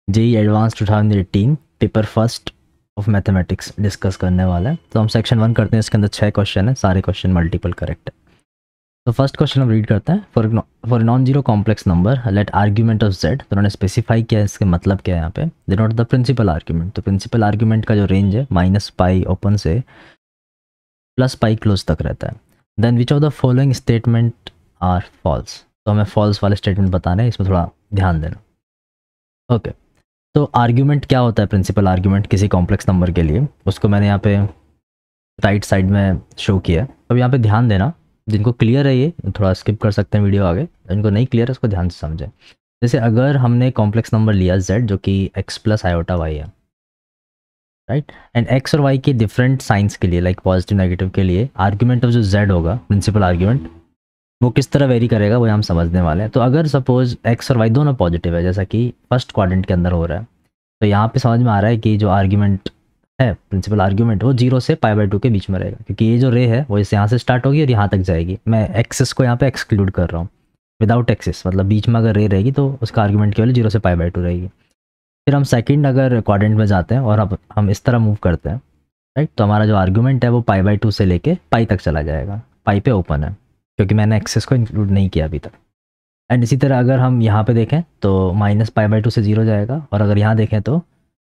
JEE advance 2018 paper first of mathematics discuss करने वाला है। तो हम सेक्शन 1 करते हैं, इसके अंदर 6 क्वेश्चन है, सारे क्वेश्चन मल्टीपल करेक्ट है। तो फर्स्ट क्वेश्चन हम रीड करते हैं। For non zero complex number let argument of z, तो उन्होंने स्पेसिफाई किया है इसके मतलब क्या है यहाँ पे, डिनोट द प्रिंसिपल आर्ग्यूमेंट। तो प्रिंसिपल आर्ग्यूमेंट का जो रेंज है -पाई ओपन से +पाई क्लोज तक रहता है। Then which of the following statement are false, तो हमें फॉल्स वाले स्टेटमेंट बताने हैं, इसमें थोड़ा ध्यान देना। ओके तो आर्ग्यूमेंट क्या होता है, प्रिंसिपल आर्ग्यूमेंट किसी कॉम्प्लेक्स नंबर के लिए, उसको मैंने यहाँ पे राइट साइड में शो किया है। अब यहाँ पे ध्यान देना, जिनको क्लियर है ये थोड़ा स्किप कर सकते हैं वीडियो आगे, जिनको नहीं क्लियर है उसको ध्यान से समझें। जैसे अगर हमने कॉम्प्लेक्स नंबर लिया z जो कि x प्लस आयोटा y है, राइट, एंड x और y के डिफरेंट साइंस के लिए लाइक पॉजिटिव नेगेटिव के लिए आर्ग्यूमेंट ऑफ जो z होगा प्रिंसिपल आर्ग्यूमेंट, वो किस तरह वेरी करेगा वो हम समझने वाले हैं। तो अगर सपोज x और y दोनों पॉजिटिव है जैसा कि फर्स्ट क्वाड्रेंट के अंदर हो रहा है, तो यहाँ पे समझ में आ रहा है कि जो आर्ग्यूमेंट है प्रिंसिपल आर्ग्यूमेंट वो 0 से π/2 के बीच में रहेगा, क्योंकि ये जो रे है वो इस यहाँ से स्टार्ट होगी और यहाँ तक जाएगी। मैं एक्सिस को यहाँ पे एक्सक्लूड कर रहा हूँ, विदाउट एक्सिस मतलब बीच में अगर रे रहेगी तो उसका आर्ग्यूमेंट की वैल्यू 0 से π/2 रहेगी। फिर हम सेकंड अगर क्वाड्रेंट में जाते हैं और अब हम इस तरह मूव करते हैं, राइट, तो हमारा जो आर्ग्यूमेंट है वो π/2 से लेके पाई तक चला जाएगा। पाई पे ओपन है क्योंकि मैंने एक्सिस को इंक्लूड नहीं किया अभी तक। एंड इसी तरह अगर हम यहाँ पे देखें तो -π/2 से 0 जाएगा, और अगर यहाँ देखें तो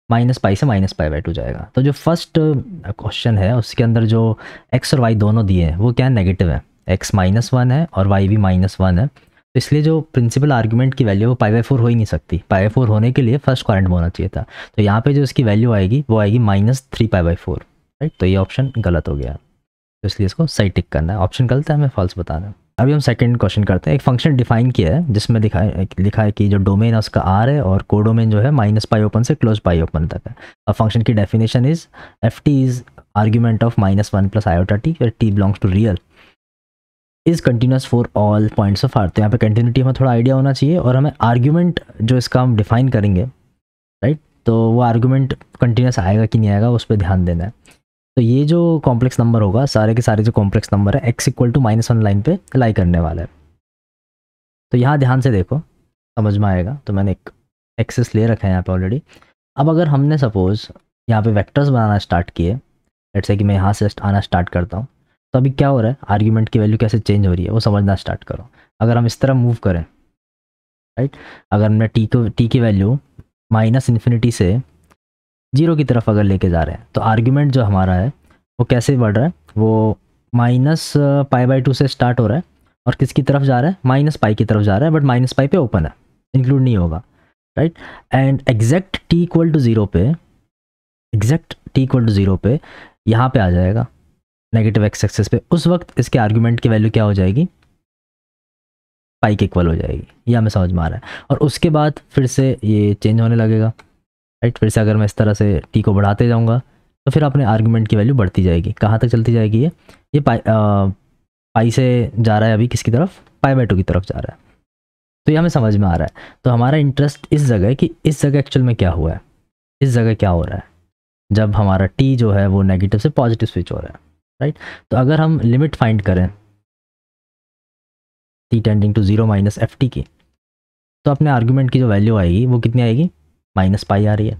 -पाई से -π/2 जाएगा। तो जो फर्स्ट क्वेश्चन है उसके अंदर जो x और y दोनों दिए हैं वो क्या है, नेगेटिव है, x -1 है और y भी -1 है। तो इसलिए जो प्रिंसिपल आर्ग्यूमेंट की वैल्यू वो π/4 हो ही नहीं सकती। π/4 होने के लिए फर्स्ट क्वाड्रेंट में होना चाहिए था। तो यहाँ पे जो इसकी वैल्यू आएगी वो आएगी -3π/4, राइट। तो ये ऑप्शन गलत हो गया, तो इसलिए इसको सही टिक करना है। ऑप्शन गलत है, हमें फॉल्स बताना है। अभी हम सेकंड क्वेश्चन करते हैं। एक फंक्शन डिफाइन किया है जिसमें लिखा है कि जो डोमेन है उसका आर है और कोडोमेन जो है -पाई ओपन से +पाई ओपन तक है। अब फंक्शन की definition is f t is argument of -1 + iota t where t belongs to real is continuous for all points of R. तो यहाँ पे कंटिन्यूटी हमें थोड़ा आइडिया होना चाहिए, और हमें आर्ग्यूमेंट जो इसका हम डिफाइन करेंगे, राइट, तो वो आर्ग्यूमेंट कंटिन्यूस आएगा कि नहीं आएगा उस पर ध्यान देना है। तो ये जो कॉम्प्लेक्स नंबर होगा, सारे के सारे जो कॉम्प्लेक्स नंबर है x = -1 लाइन पे लाई करने वाला है। तो यहाँ ध्यान से देखो, समझ में आएगा। तो मैंने एक एक्सेस ले रखा है यहाँ पे ऑलरेडी। अब अगर हमने सपोज यहाँ पे वेक्टर्स बनाना स्टार्ट किए, लेट्स से कि मैं यहाँ से आना स्टार्ट करता हूँ, तो अभी क्या हो रहा है, आर्ग्यूमेंट की वैल्यू कैसे चेंज हो रही है वो समझना स्टार्ट करो। अगर हम इस तरह मूव करें, राइट, अगर हमने टी की वैल्यू -∞ से 0 की तरफ अगर लेके जा रहे हैं, तो आर्ग्यूमेंट जो हमारा है वो कैसे बढ़ रहा है, वो -π/2 से स्टार्ट हो रहा है और किसकी तरफ जा रहा है, -पाई की तरफ जा रहा है, बट -पाई पे ओपन है, इंक्लूड नहीं होगा, राइट। एंड एग्जैक्ट t = 0 पे यहाँ पे आ जाएगा नेगेटिव x एक्सेस पे। उस वक्त इसके आर्ग्यूमेंट की वैल्यू क्या हो जाएगी, पाई के इक्वल हो जाएगी। ये हमें समझ में आ रहा है। और उसके बाद फिर से ये चेंज होने लगेगा, राइट। फिर से अगर मैं इस तरह से t को बढ़ाते जाऊँगा तो फिर अपने आर्ग्यूमेंट की वैल्यू बढ़ती जाएगी। कहाँ तक चलती जाएगी, ये पाई से जा रहा है अभी किसकी तरफ, π/2 की तरफ जा रहा है। तो ये हमें समझ में आ रहा है। तो हमारा इंटरेस्ट इस जगह है कि इस जगह एक्चुअल में क्या हुआ है, इस जगह क्या हो रहा है जब हमारा t जो है वो नेगेटिव से पॉजिटिव स्विच हो रहा है, राइट। तो अगर हम लिमिट फाइंड करें t टेंडिंग टू 0 -ft की, तो अपने आर्ग्यूमेंट की जो वैल्यू आएगी वो कितनी आएगी, -पाई आ रही है।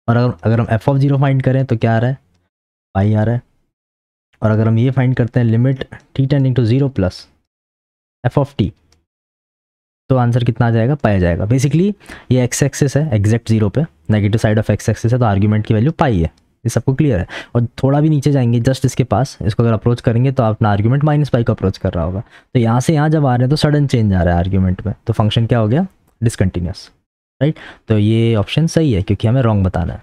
और अगर हम f(0) फाइंड करें तो क्या आ रहा है, पाई आ रहा है। और अगर हम ये फाइंड करते हैं limit t tending to 0 + f(t), तो आंसर कितना आ जाएगा, पाई आ जाएगा। बेसिकली ये x एक्सिस है, एग्जैक्ट 0 पे negative side of x axis है, तो आर्ग्यूमेंट की वैल्यू पाई है। ये सबको क्लियर है। और थोड़ा भी नीचे जाएंगे जस्ट इसके पास, इसको अगर अप्रोच करेंगे तो अपना आर्ग्यूमेंट -पाई को अप्रोच कर रहा होगा। तो यहाँ से यहाँ जब आ रहे हैं तो सडन चेंज आ रहा है आर्ग्यूमेंट में, तो फंक्शन क्या हो गया, डिसकंटिन्यूस, राइट। तो ये ऑप्शन सही है क्योंकि हमें रॉन्ग बताना है।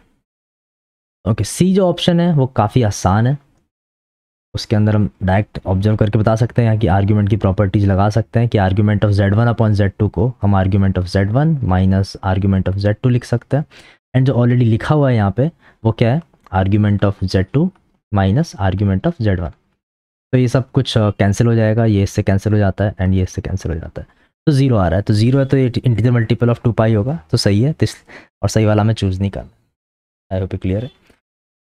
ओके, सी जो ऑप्शन है वो काफ़ी आसान है। उसके अंदर हम डायरेक्ट ऑब्जर्व करके बता सकते हैं कि आर्ग्यूमेंट की प्रॉपर्टीज लगा सकते हैं कि आर्ग्यूमेंट ऑफ z1/z2 को हम argument of z1 minus argument of z2 लिख सकते हैं। एंड जो ऑलरेडी लिखा हुआ है यहाँ पे वो क्या है, argument of z2 minus argument of z1। तो ये सब कुछ कैंसिल हो जाएगा, ये इससे कैंसिल हो जाता है एंड ये इससे कैंसिल हो जाता है, तो 0 आ रहा है। तो 0 है तो ये इंटीजर मल्टीपल ऑफ 2 पाई होगा, तो सही है। और सही वाला हमें चूज़ नहीं करना। आई होप क्लियर है।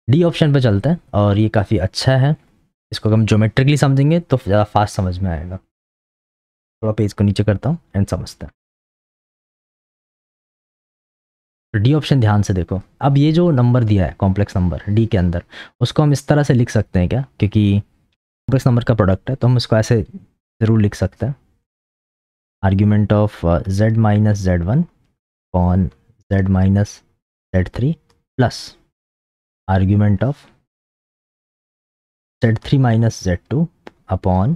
डी ऑप्शन पे चलते हैं, और ये काफ़ी अच्छा है। इसको हम ज्योमेट्रिकली समझेंगे तो ज़्यादा फास्ट समझ में आएगा। थोड़ा पेज को नीचे करता हूँ एंड समझते हैं। तो डी ऑप्शन ध्यान से देखो। अब ये जो नंबर दिया है कॉम्प्लेक्स नंबर डी के अंदर, उसको हम इस तरह से लिख सकते हैं क्या, क्योंकि कॉम्प्लेक्स नंबर का प्रोडक्ट है तो हम इसको ऐसे ज़रूर लिख सकते हैं, argument of z minus z1 upon z minus z3 plus argument of z3 minus z2 upon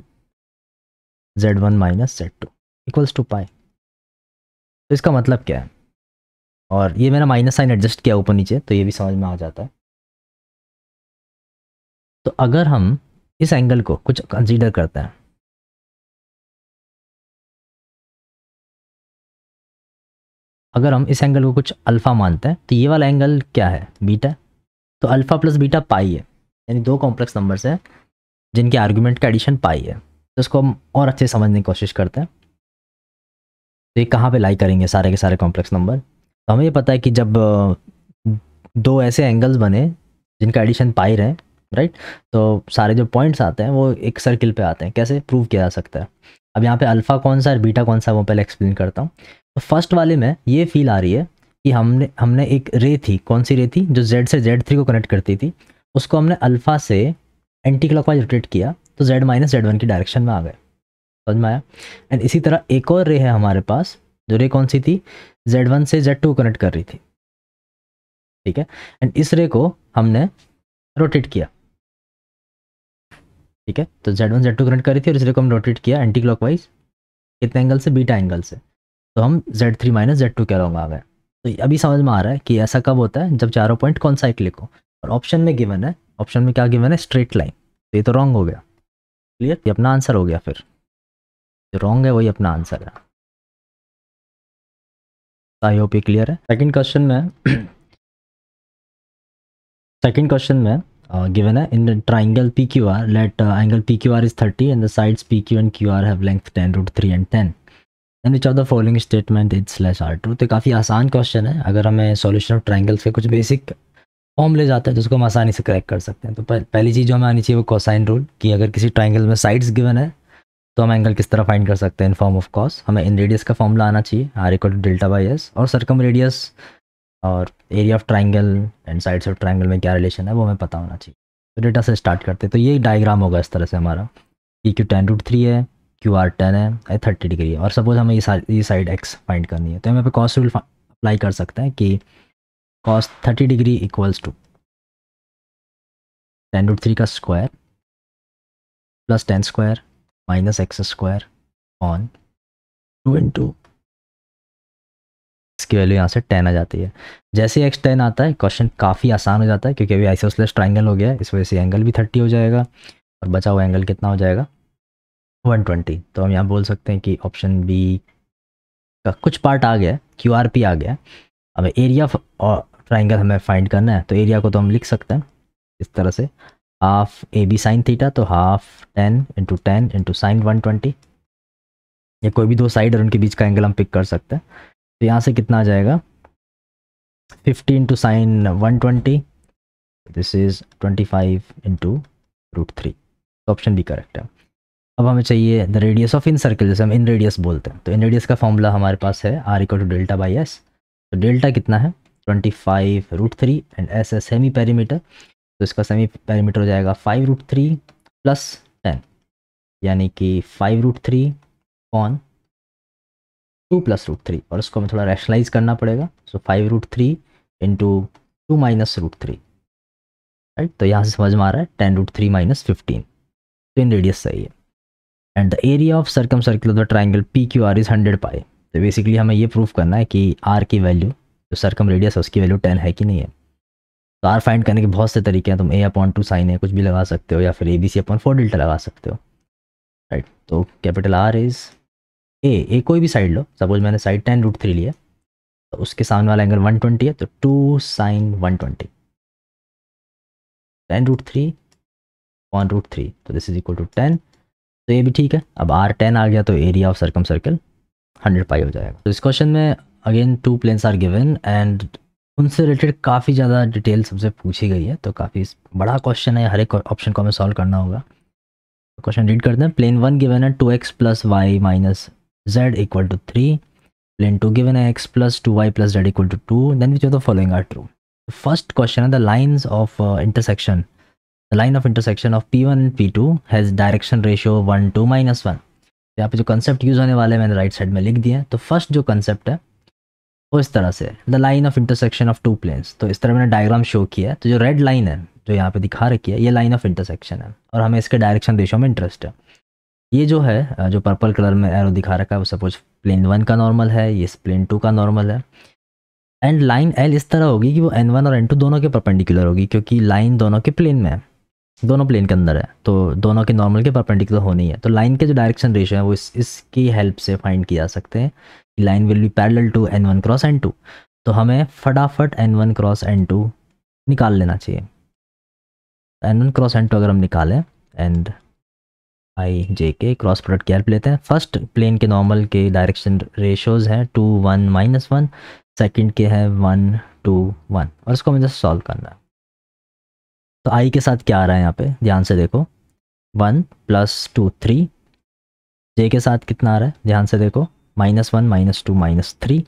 z1 minus z2 equals to pi. तो इसका मतलब क्या है, और ये मैंने माइनस साइन एडजस्ट किया ऊपर नीचे तो ये भी समझ में आ जाता है। तो अगर हम इस एंगल को कुछ कंसीडर करते हैं, अगर हम इस एंगल को कुछ अल्फ़ा मानते हैं तो ये वाला एंगल क्या है, बीटा। तो अल्फ़ा प्लस बीटा पाई है, यानी दो कॉम्प्लेक्स नंबर्स हैं जिनके आर्गुमेंट का एडिशन पाई है। तो इसको हम और अच्छे समझने की कोशिश करते हैं। तो ये कहाँ पे लाई करेंगे सारे के सारे कॉम्प्लेक्स नंबर। तो हमें ये पता है कि जब दो ऐसे एंगल्स बने जिनका एडिशन पाई रहे, राइट, तो सारे जो पॉइंट्स आते हैं वो एक सर्किल पे आते हैं। कैसे प्रूव किया जा सकता है, अब यहाँ पे अल्फ़ा कौन सा है बीटा कौन सा है वो पहले एक्सप्लेन करता हूँ। तो फर्स्ट वाले में ये फील आ रही है कि हमने एक रे थी, कौन सी रे थी, जो Z से Z3 को कनेक्ट करती थी, उसको हमने अल्फ़ा से एंटी क्लॉकवाइज रोटेट किया तो Z माइनस Z1 की डायरेक्शन में आ गए। समझ में आया। एंड इसी तरह एक और रे है हमारे पास, जो रे कौन सी थी, Z1 से Z2 को कनेक्ट कर रही थी, ठीक है। एंड इस रे को हमने रोटेट किया, ठीक है। तो Z1 Z2 कनेक्ट कर रही थी और इस रे को हम रोटेट किया एंटी क्लॉकवाइज, कितने एंगल से, बीटा एंगल से। तो हम Z3 माइनस Z2 के अलोंग आ गए। तो अभी समझ में आ रहा है कि ऐसा कब होता है, जब चारों पॉइंट कॉन्साइक्लिक हो। और ऑप्शन में गिवन है, ऑप्शन में क्या गिवन है, स्ट्रेट लाइन। तो ये तो रॉन्ग हो गया, क्लियर, ये अपना आंसर हो गया। फिर जो रॉन्ग है वही अपना आंसर है। आई होप ये क्लियर है। सेकंड क्वेश्चन में सेकंड क्वेश्चन में गिवन है, in triangle P Q R let angle P Q R is 30 and the sides P Q and Q R have length 10√3 and 10 and which of the following statement is slash R true. तो काफ़ी आसान question है। अगर हमें solution of triangles के कुछ basic form ले जाता है तो उसको हम आसानी से क्रैक कर सकते हैं। तो पहली चीज़ जो हमें आनी चाहिए वो कोसाइन रूल, कि अगर किसी ट्राइंगल में साइड्स गिवन है तो हम एंगल किस तरह फाइंड कर सकते हैं इन फॉर्म ऑफ कॉस। हमें इन रेडियस का फॉर्मूला आना चाहिए, R equal to delta by S, और सर्कम रेडियस और area of triangle and sides of triangle में क्या रिलेशन है वो हमें पता होना चाहिए। तो डेटा से स्टार्ट करते हैं। तो ये डायग्राम होगा इस तरह से हमारा, पी क्यू 10√3 है, क्यू आर 10 है, 30 डिग्री है, और सपोज हमें ये साइड एक्स फाइंड करनी है। तो हम यहाँ पे कॉस रूल अप्लाई कर सकते हैं कि कॉस 30 डिग्री इक्वल्स टू 10√3 का square plus 10 square minus x square on 2 into इसकी वैल्यू यहाँ से 10 आ जाती है। जैसे ही x 10 आता है क्वेश्चन काफ़ी आसान हो जाता है, क्योंकि अभी आइसोसेलेस ट्राइंगल हो गया है, इस वजह से एंगल भी 30 हो जाएगा और बचा हुआ एंगल कितना हो जाएगा, 120। तो हम यहाँ बोल सकते हैं कि ऑप्शन बी का कुछ पार्ट आ गया, QRP आ गया। अब एरिया और ट्राइंगल हमें फाइंड करना है, तो एरिया को तो हम लिख सकते हैं इस तरह से, हाफ AB साइन थीटा, तो हाफ 10 इंटू साइन 120, या कोई भी दो साइड और उनके बीच का एंगल हम पिक कर सकते हैं। तो यहाँ से कितना आ जाएगा, 50 into sine 120, this is 25 into √3। तो ऑप्शन बी करेक्ट है। अब हमें चाहिए the radius of in circle, जैसे हम इन रेडियस बोलते हैं। तो इन रेडियस का फॉर्मूला हमारे पास है R equal to delta by S. तो डेल्टा कितना है, 25√3 एंड एस है सेमी पेरीमीटर, तो इसका सेमी पेरीमीटर हो जाएगा 5√3 प्लस 10, यानी कि 5√3 ऑन 2 प्लस √3, और उसको हमें थोड़ा रैशनलाइज करना पड़ेगा। सो 5√3 इंटू 2 माइनस √3, राइट। तो यहाँ से समझ में आ रहा है 10√3 माइनस 15, तो इन रेडियस सही है। And the area of circum circle of the triangle P Q R is 100 पाई। तो बेसिकली हमें ये प्रूफ करना है कि आर की वैल्यू, जो सर्कम रेडियस है उसकी वैल्यू 10 है कि नहीं है। तो आर फाइंड करने के बहुत से तरीके हैं, तुम A/2 साइन है कुछ भी लगा सकते हो, या फिर ABC/4 डेल्टा लगा सकते हो, राइट। तो कैपिटल आर इज ए कोई भी साइड लो, सपोज मैंने साइड 10√3 लिया, तो उसके सामने वाला एंगल 120 है, तो 2 साइन 120, 10√3 ऑन √3, तो दिस इज इक्वल टू 10। तो ये भी ठीक है। अब आर 10 आ गया तो area of circum circle 100 pi हो जाएगा। तो इस क्वेश्चन में again 2 planes are given and उनसे रिलेटेड काफ़ी ज़्यादा डिटेल सबसे पूछी गई है। तो काफ़ी बड़ा क्वेश्चन है, हर एक ऑप्शन को हमें सॉल्व करना होगा। तो क्वेश्चन रीड करते हैं। प्लेन 1 गिवन है 2x plus y minus z equal to 3 plane 2 given x plus 2y plus z equal to 2, then which of the following are true? The first question, the lines of intersection, the line of intersection of p1 and p2 has direction ratio 1 to -1. यहाँ पे जो concept use होने वाले मैंने right side में लिख दिया है। तो फर्स्ट जो कंसेप्ट है वो इस तरह से, the line of intersection of two planes. तो इस तरह मैंने डायग्राम शो किया है। तो जो रेड लाइन है जो यहाँ पे दिखा रखी है, ये लाइन ऑफ इंटरसेक्शन है और हमें इसके डायरेक्शन रेशियो में इंटरेस्ट है। ये जो है जो पर्पल कलर में एरो दिखा रखा है वो सपोज प्लेन 1 का नॉर्मल है, ये प्लेन 2 का नॉर्मल है। एंड लाइन एल इस तरह होगी कि वो n1 और n2 दोनों के परपेंडिकुलर होगी, क्योंकि लाइन दोनों के प्लेन में है, दोनों प्लेन के अंदर है, तो दोनों के नॉर्मल के परपेंडिकुलर होनी है। तो लाइन के जो डायरेक्शन रेशियो है वो इसकी हेल्प से फाइंड किया जा सकते हैं। Line will be parallel to n1 cross n2। तो हमें फटाफट n1 क्रॉस n2 निकाल लेना चाहिए। n1 क्रॉस n2 अगर हम निकालें एंड आई जे के क्रॉस प्रोडक्ट की हेल्प लेते हैं। फर्स्ट प्लेन के नॉर्मल के डायरेक्शन रेशियोज हैं 2 1 -1, सेकंड के हैं 1 2 1 और इसको हमें जस्ट सॉल्व करना है। तो आई के साथ क्या आ रहा है यहाँ पे ध्यान से देखो, 1 + 2 3। जे के साथ कितना आ रहा है ध्यान से देखो, -1 -2 -3।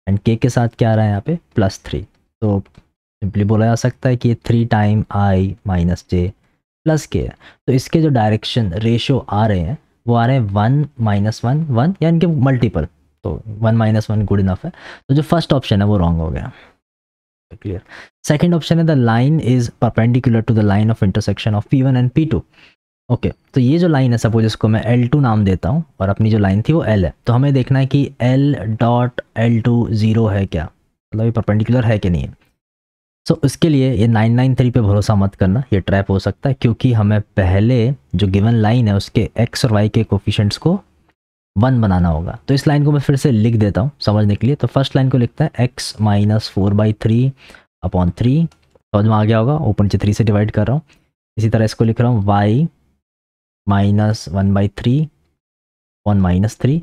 एंड के साथ क्या आ रहा है यहाँ पे +3। तो सिंपली बोला जा सकता है कि 3 time I minus J plus के है। तो इसके जो डायरेक्शन रेशियो आ रहे हैं वो आ रहे हैं 1 -1 1 या इनके मल्टीपल। तो 1 -1 गुड इनफ है। तो जो फर्स्ट ऑप्शन है वो रॉन्ग हो गया। क्लियर। सेकंड ऑप्शन है the line is perpendicular to the line of intersection of P1 and P2। Okay, तो ये जो लाइन है सपोज इसको मैं L2 नाम देता हूँ और अपनी जो लाइन थी वो L है। तो हमें देखना है कि L.L2 0 है क्या, मतलब ये परपेंडिकुलर है कि नहीं है। सो उसके लिए ये 993 पे भरोसा मत करना, ये ट्रैप हो सकता है, क्योंकि हमें पहले जो गिवन लाइन है उसके x और y के कोफिशिएंट्स को 1 बनाना होगा। तो इस लाइन को मैं फिर से लिख देता हूँ समझने के लिए। तो फर्स्ट लाइन को लिखता है x - 4/3 अपॉन 3, समझ में आ गया होगा, ऊपर नीचे 3 से डिवाइड कर रहा हूँ। इसी तरह इसको लिख रहा हूँ y - 1/3 अपॉन -3,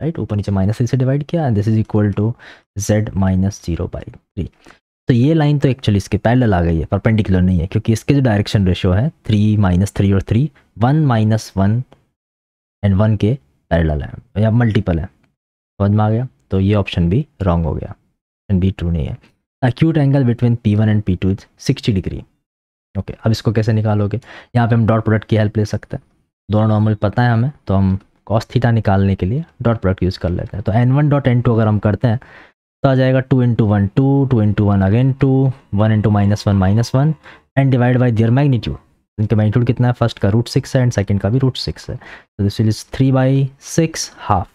राइट, ऊपर नीचे -3 से डिवाइड किया, and this is equal to z - 0/3। तो ये लाइन तो एक्चुअली इसके पैरेलल आ गई है, परपेंडिकुलर नहीं है, क्योंकि इसके जो डायरेक्शन रेशियो है 3 -3 और 3 1 -1 एंड 1 के पैरेलल है या मल्टीपल है। समझ में आ गया। तो ये ऑप्शन भी रॉन्ग हो गया, ऑप्शन बी ट्रू नहीं है। Acute angle between P1 and P2 is 60 degree. Okay, अब इसको कैसे निकालोगे? यहाँ पे हम डॉट प्रोडक्ट की हेल्प ले सकते हैं। दोनों नॉर्मल पता है हमें, तो हम cos थीटा निकालने के लिए डॉट प्रोडक्ट यूज़ कर लेते हैं। तो n1.n2 अगर हम करते हैं तो आ जाएगा 2 × 1 2, 2 × 1 again 2, 1 × -1 -1 and divide by there magnitude. इनका मैग्नीट्यूड कितना है? फर्स्ट का √6 है एंड सेकंड का भी √6 है। तो दिस इज 3/6 हाफ।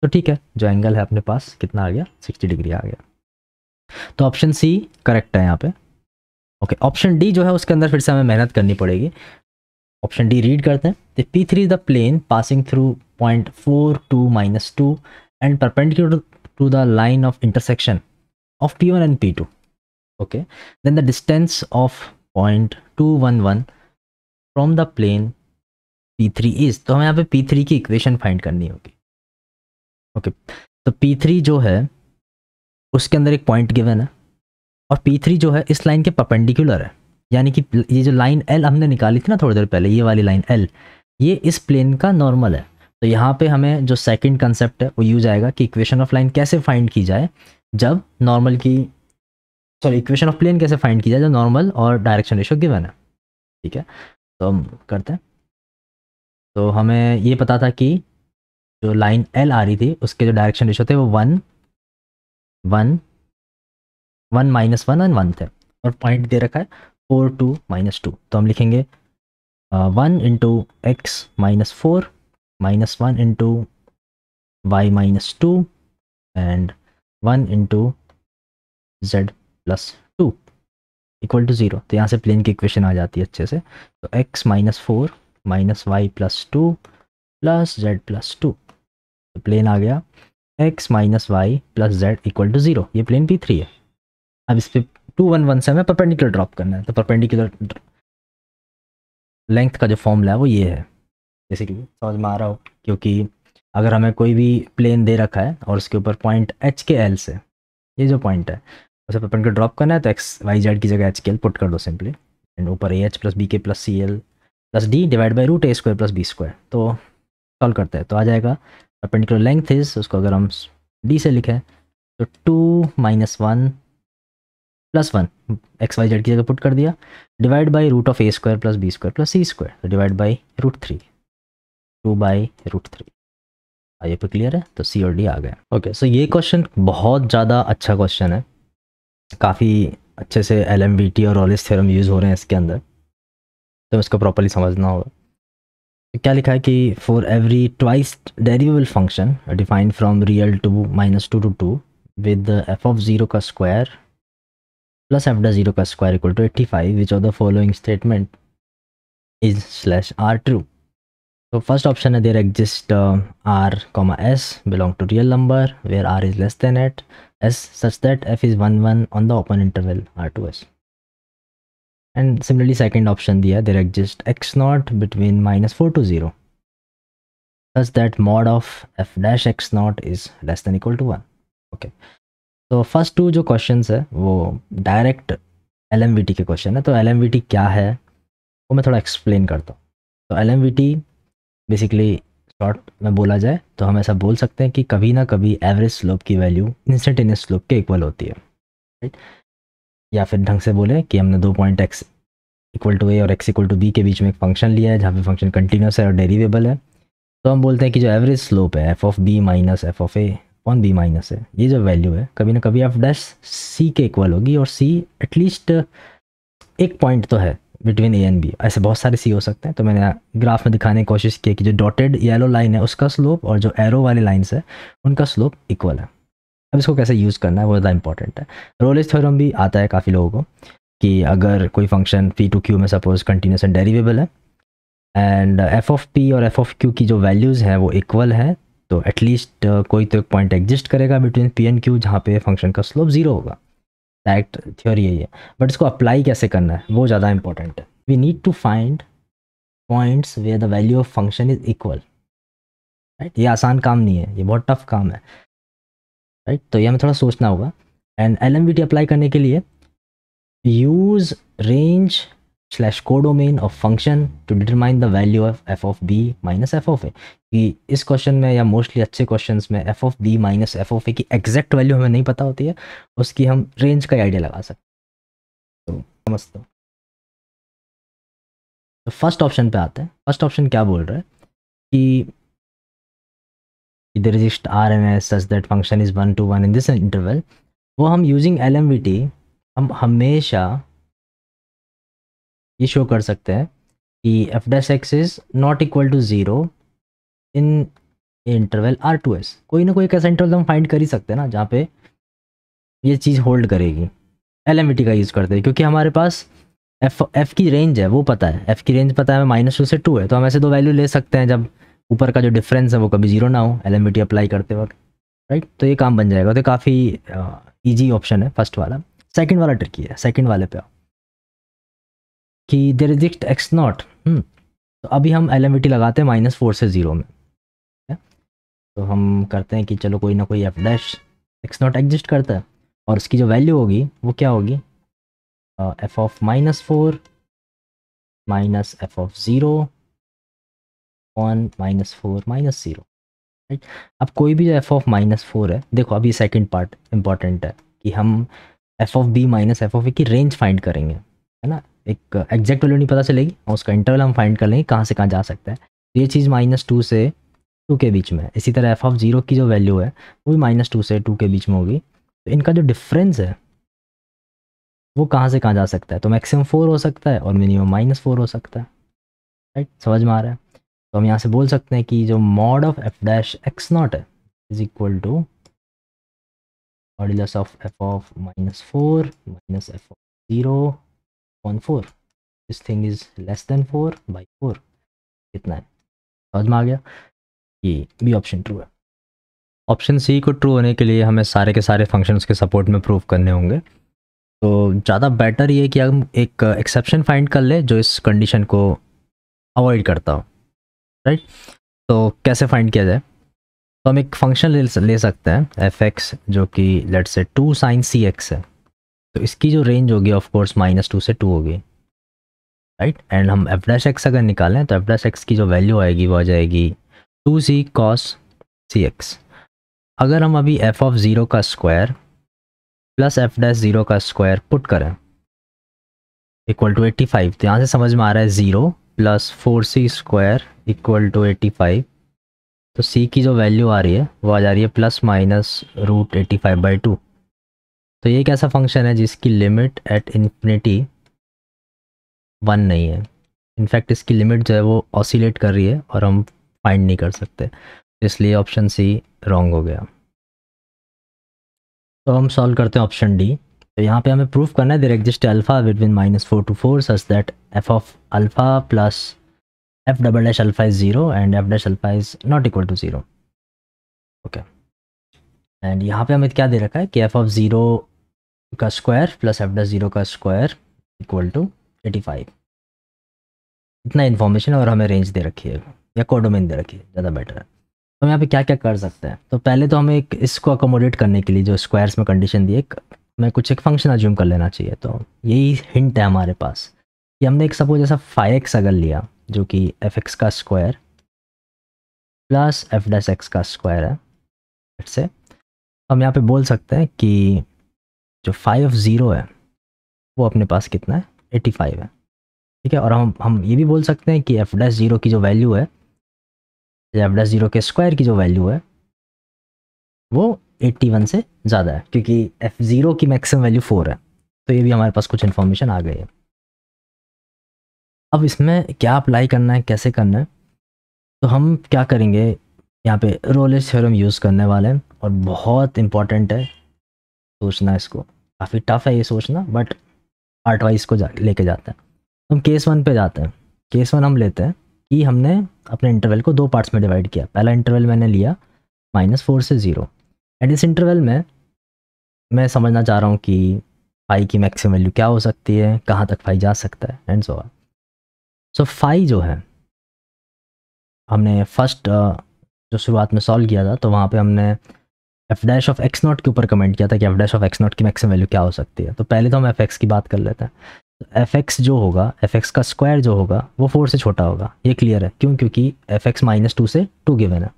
तो ठीक है, जो एंगल है अपने पास कितना आ गया? 60 डिग्री आ गया। तो ऑप्शन सी करेक्ट है यहाँ पे। ओके, ऑप्शन डी जो है उसके अंदर फिर से हमें मेहनत करनी पड़ेगी। ऑप्शन डी रीड करते हैं। P3 is the plane passing through point 4 2 -2 and perpendicular to the line of intersection of P1 and P2. Okay, then the distance of point 211 from the plane P3 is, तो हमें यहाँ पे P3 की equation find करनी होगी। Okay, तो P3 जो है उसके अंदर एक पॉइंट गिवन है और P3 जो है इस लाइन के परपेंडिकुलर है, यानी कि ये जो लाइन L हमने निकाली थी ना थोड़ी देर पहले, ये वाली लाइन L, ये इस प्लेन का नॉर्मल है। तो यहाँ पे हमें जो सेकंड कंसेप्ट है वो यूज आएगा कि इक्वेशन ऑफ लाइन कैसे फाइंड की जाए जब नॉर्मल की, सॉरी, इक्वेशन ऑफ प्लेन कैसे फाइंड की जाए जब नॉर्मल और डायरेक्शन रेशियो गिवन है। ठीक है, तो हम करते हैं। तो हमें ये पता था कि जो लाइन L आ रही थी उसके जो डायरेक्शन रेशियो थे वो 1 1 1 -1 एंड 1 थे, और पॉइंट दे रखा है 4 2 -2। तो हम लिखेंगे 1 × x - 4 -1 × y - 2 and 1 × z + 2 equal to 0। तो यहाँ से प्लेन की इक्वेशन आ जाती है अच्छे से। तो x - 4 -y + 2 + z + 2, तो प्लेन आ गया x - y + z = 0। ये प्लेन P3 है। अब इस पर 2 1 1 से हमें परपेंडिकुलर ड्रॉप करना है। तो परपेंडिकुलर लेंथ का जो फॉर्मूला है वो ये है, जैसे कि समझ में आ रहा हो, क्योंकि अगर हमें कोई भी प्लेन दे रखा है और उसके ऊपर पॉइंट h के L से, ये जो पॉइंट है उसे परपेंडिकुलर ड्रॉप करना है, तो x y z की जगह h के L पुट कर दो सिंपली, एंड ऊपर AH + BK + CL + D divide by √a² + b²। तो सॉल्व करते हैं तो आ जाएगा परपेंडिकुलर लेंथ इज, उसको अगर हम डी से लिखा है, तो 2 - 1 + 1 एक्स वाई जेड की जगह पुट कर दिया, divide by √(a² + b² + c², तो डिवाइड बाई √3, 2/√3। ये पे क्लियर है, तो सी और डी आ गया। ओके, सो ये क्वेश्चन बहुत ज़्यादा अच्छा क्वेश्चन है, काफ़ी अच्छे से LMVT और रॉलिस थ्योरम यूज़ हो रहे हैं इसके अंदर, तो इसको प्रॉपर्ली समझना होगा। तो क्या लिखा है कि for every twice derivable function defined from real to -2 to 2 with f(0) का स्क्वायर प्लस f(0) का square equal to 85, which of the following statement is/r true। तो फर्स्ट ऑप्शन है there exist r, s belong to real number where r is less than s such that f is 1 1 on the open interval r to s। And similarly second option दिया, there exists x0 between -4 to 0 such that mod of f dash x0 is less than equal to 1। Okay, तो first to जो questions है वो direct LMVT के question है। तो LMVT क्या है वो मैं थोड़ा एक्सप्लेन करता हूँ। तो LMVT बेसिकली शॉर्ट में बोला जाए तो हम ऐसा बोल सकते हैं कि कभी ना कभी एवरेज स्लोप की वैल्यू इंस्टेंटेनियस स्लोप के इक्वल होती है, राइट। या फिर ढंग से बोले कि हमने 2 point x equal to a और x इक्वल टू b के बीच में एक फंक्शन लिया है जहाँ पे फंक्शन कंटिन्यूस है और डेरिवेबल है, तो हम बोलते हैं कि जो एवरेज स्लोप है f(b - f(a)(b) है, ये जो वैल्यू है कभी ना कभी f डैश c के इक्वल होगी, और c एटलीस्ट एक पॉइंट तो है बिटवीन a एंड b। ऐसे बहुत सारे c हो सकते हैं, तो मैंने ग्राफ में दिखाने की कोशिश की कि जो डॉटेड येलो लाइन है उसका स्लोप और जो एरो वाली लाइन्स है उनका स्लोप इक्वल है। अब इसको कैसे यूज़ करना है वो ज़्यादा इंपॉर्टेंट है। रोलिस थ्योरम भी आता है काफ़ी लोगों को कि अगर कोई फंक्शन p to q में सपोज कंटिन्यूस एंड डेरिवेबल है एंड f(p) और f(q) की जो वैल्यूज़ हैं वो इक्वल है, तो एटलीस्ट कोई तो एक पॉइंट एग्जिस्ट करेगा बिटवीन p एंड q जहाँ पे फंक्शन का स्लोप 0 होगा। डायरेक्ट थ्योरी यही है, बट इसको अप्लाई कैसे करना है वो ज़्यादा इंपॉर्टेंट है। We need to find points where the value of function is equal, right. ये आसान काम नहीं है, ये बहुत टफ काम है, राइट। तो ये हमें थोड़ा सोचना होगा। एंड LMVT अप्लाई करने के लिए यूज़ range/कोडोमेन of function to determine the value of f(b - f(a)। कि इस क्वेश्चन में या मोस्टली अच्छे क्वेश्चंस में f(b - f(a) की एग्जैक्ट वैल्यू हमें नहीं पता होती है, उसकी हम रेंज का आइडिया लगा सकते हैं। तो समझते हो। तो फर्स्ट ऑप्शन पे आते हैं। फर्स्ट ऑप्शन क्या बोल रहा है कि there exists r and s such that function is 1 to 1 in this interval। वो हम यूजिंग LMVT हम हमेशा ये शो कर सकते हैं कि f dash x is not equal to 0 in interval r to s। कोई ना कोई एक ऐसा इंटरवल हम फाइंड कर ही सकते हैं ना जहाँ पे ये चीज़ होल्ड करेगी। LMVT का यूज़ करते हैं क्योंकि हमारे पास f की रेंज है वो पता है, f की रेंज पता है हमें -2 से 2 है, तो हम ऐसे दो वैल्यू ले सकते हैं जब ऊपर का जो डिफरेंस है वो कभी 0 ना हो LMVT अप्लाई करते वक्त, राइट। तो ये काम बन जाएगा। तो काफ़ी ईजी ऑप्शन है फर्स्ट वाला। सेकंड वाला ट्रिकी है। सेकंड वाले पे आओ कि देयर एक्जिस्ट x0। तो अभी हम LMVT लगाते हैं -4 से 0 में, तो हम करते हैं कि चलो कोई ना कोई f डैश x0 एग्जिस्ट करता है और उसकी जो वैल्यू होगी वो क्या होगी, f of -4 minus f of 0 on -4 -0, right. अब कोई भी जो f of -4 है, देखो अभी सेकंड पार्ट इंपॉर्टेंट है कि हम f of b - f of a की रेंज फाइंड करेंगे, है ना। एक एग्जैक्ट वैल्यू नहीं पता चलेगी और उसका इंटरवल हम फाइंड कर लेंगे कहाँ से कहाँ जा सकता है। ये चीज़ -2 से 2 के बीच में है। इसी तरह f of 0 की जो वैल्यू है वो भी -2 से 2 के बीच में होगी। तो इनका जो डिफरेंस है वो कहाँ से कहाँ जा सकता है, तो मैक्सिमम 4 हो सकता है और मिनिमम -4 हो सकता है, राइट। समझ में आ रहा है। तो हम यहाँ से बोल सकते हैं कि जो mod of f dash x0 है is equal to modulus of f of -4 minus f of 0 on 4। This thing is less than 4/4। कितना है, समझ में आ गया। ये भी ऑप्शन ट्रू है। ऑप्शन सी को ट्रू होने के लिए हमें सारे के सारे फंक्शंस के सपोर्ट में प्रूव करने होंगे। तो ज़्यादा बेटर ये कि हम एक एक्सेप्शन फाइंड कर ले जो इस कंडीशन को अवॉइड करता हो, राइट। तो कैसे फाइंड किया जाए, तो हम एक फंक्शन ले सकते हैं f(x) जो कि लेट्स से 2 sin cx है। तो इसकी जो रेंज होगी ऑफ कोर्स -2 से 2 होगी, राइट। एंड हम f डैश x अगर निकालें तो f डैश x की जो वैल्यू आएगी वो आ जाएगी 2c cos cx। अगर हम अभी एफ ऑफ ज़ीरो का square plus f dash zero का स्क्वायर पुट करें इक्वल टू 85, तो यहाँ से समझ में आ रहा है 0 plus 4c square equal to 85। तो c की जो वैल्यू आ रही है वो आ जा रही है प्लस माइनस रूट 85/2। तो ये एक ऐसा फंक्शन है जिसकी लिमिट एट इन्फिनिटी 1 नहीं है। इनफैक्ट इसकी लिमिट जो है वो ऑसिलेट कर रही है और हम फाइंड नहीं कर सकते, इसलिए ऑप्शन सी रॉन्ग हो गया। तो हम सॉल्व करते हैं ऑप्शन डी। तो यहाँ पे हमें प्रूफ करना है there exist alpha between -4 to 4 such that f of alpha plus f double dash alpha is 0 and f dash alpha is not equal to 0। Okay, and यहाँ पे हमें क्या दे रखा है कि एफ ऑफ 0 का स्क्वायर प्लस एफ डैश 0 का square equal to 85। इतना इन्फॉर्मेशन और हमें रेंज दे रखी है या कोडोमेन दे रखी है, ज़्यादा बेटर है। तो हम यहाँ पे क्या क्या कर सकते हैं, तो पहले तो हमें एक इसको अकोमोडेट करने के लिए जो स्क्वायर्स में कंडीशन दी है हमें कुछ एक फंक्शन अज्यूम कर लेना चाहिए। तो यही हिंट है हमारे पास कि हमने एक सपोज ऐसा 5x अगर लिया जो कि एफ का square plus f dash x का स्क्वायर है, इससे हम यहाँ पे बोल सकते हैं कि जो 5 है वो अपने पास कितना है 85 है, ठीक है। और हम ये भी बोल सकते हैं कि एफ डैश 0 की जो वैल्यू है, एफ डैश 0 के स्क्वायर की जो वैल्यू है वो 81 से ज़्यादा है, क्योंकि f0 की मैक्सिमम वैल्यू 4 है। तो ये भी हमारे पास कुछ इन्फॉर्मेशन आ गई है। अब इसमें क्या अप्लाई करना है, कैसे करना है, तो हम क्या करेंगे, यहाँ पे रोलेस थ्योरम यूज़ करने वाले हैं और बहुत इंपॉर्टेंट है सोचना इसको। काफ़ी टफ है ये सोचना, बट पार्ट वाइज को लेके जाते हैं। हम केस 1 पे जाते हैं। केस 1 हम लेते हैं कि हमने अपने इंटरवल को 2 पार्ट्स में डिवाइड किया। पहला इंटरवल मैंने लिया -4 से 0, एंड इस इंटरवल में मैं समझना चाह रहा हूँ कि फाई की मैक्सिमम वैल्यू क्या हो सकती है, कहाँ तक फाई जा सकता है, and so on. So phi जो है हमने फर्स्ट जो शुरुआत में सॉल्व किया था, तो वहाँ पे हमने F dash of x not के ऊपर कमेंट किया था कि F dash of x not की मैक्सिमम वैल्यू क्या हो सकती है। तो पहले तो हम एफ एक्स की बात कर लेते हैं। तो एफ एक्स जो होगा, एफ एक्स का स्क्वायर जो होगा वो 4 से छोटा होगा, ये क्लियर है। क्यों? क्योंकि एफ एक्स -2 से 2 गिवन है।